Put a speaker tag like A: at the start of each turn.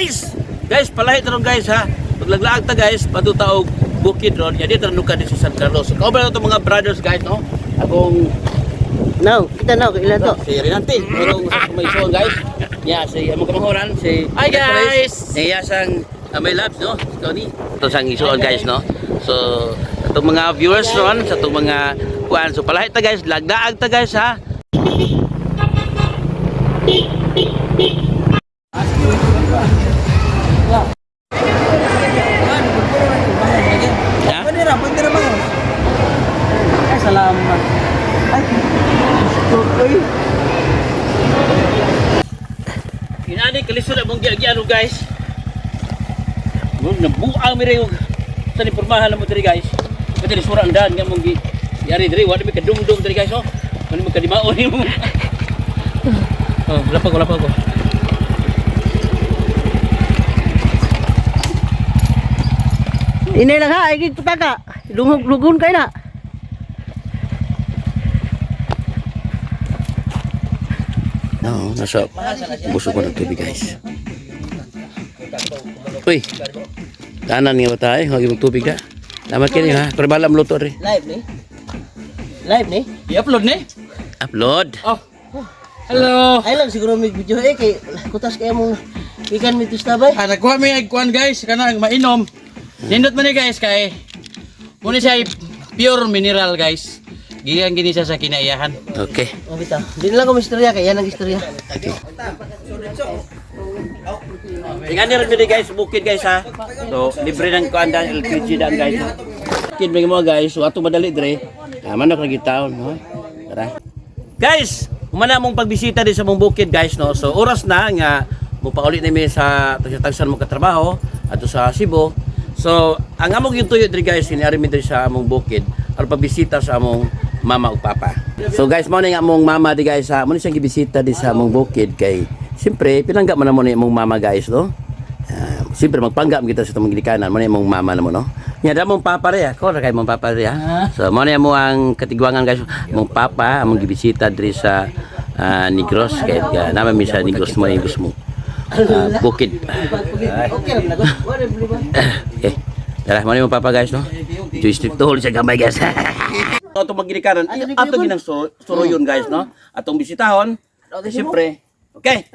A: guys. Guys, palahit ron guys ha. Paglaglaag ta guys, patutaog bukid ron. Jadi tanuka di sa San Carlos. So, kauban to mga brothers guys no. Akong
B: Kita ilan to?
A: si Renante, merong sa kumaison guys. Yeah, si among kamangoran si
C: Hi guys.
A: Niya sang may labs no. Tony. Ito sang isuon guys no. So itong mga viewers ron sa itong mga kuan. So palahit ta guys, lagdaag ta guys ha.
B: Pwede na bang? Ay, salamat. Ay, tutoy.
A: Inani kalisod among giagyan guys. Nabuang mi rayog sa impormahan mo diri guys. Pati ni sura ang daan nga mong yari diri wala mi kadumdum diri guys oh. Wala mi kadimaon mo. Oh, lapag ko.
B: Ini lang ha, ay tutaka. Lugun kayo na.
A: No, nasa busog ko ng tubig guys. Uy, tanan nga ba tayo? Huwag yung tubig ha. Lamat kayo ha. Pero balam luto rin.
B: Live ni?
C: I-upload ni?
A: Upload.
C: Oh. Hello.
B: Ay lang siguro may video kay kutas kaya mo ikan mi tustabay.
C: Nagkuha mi kuan guys, kana mainom. Nindot man ni guys kay muna siya pure mineral guys. Giyan gini siya sa kinaiyahan.
A: Okay.
B: Oh bitaw. Di na lang ko istorya kay yan ang istorya.
A: Tingnan niyo rin guys, bukid guys ha. So, libre ng kuandan LPG dan guys. Bukid mga guys, so ato madali dire. Manok lagi taon, no? Tara. Guys, umana mong pagbisita din sa mong bukid guys, no. So, oras na nga mo pauli na mi sa tagsan mo katrabaho ato sa Cebu. So, ang among yung tuyo dire guys, inari mi dire sa among bukid aron pagbisita sa among mama ug papa. So guys, mo na nga among mama di guys ha. Mo ni siyang gibisita di sa among bukid kay siyempre pinangga man mo ni among mama guys no. Siyempre magpanggap kita sa tumang gilikanan mo ni among mama namo no. Nya da mong papa re ako ra kay mong papa re ha. So mo ni mo ang katigwangan guys, mong papa among gibisita diri sa Negros kay naman mi sa Negros mo ni mo. Bukid.
B: Okay ra blago. Wala blue.
A: Okay. Tara, mo ni mong papa guys no. Joystick to hold sa gamay guys. Atong magilikanan, ato ginang suroyon guys no. Atong bisitahon. Siyempre. Okay.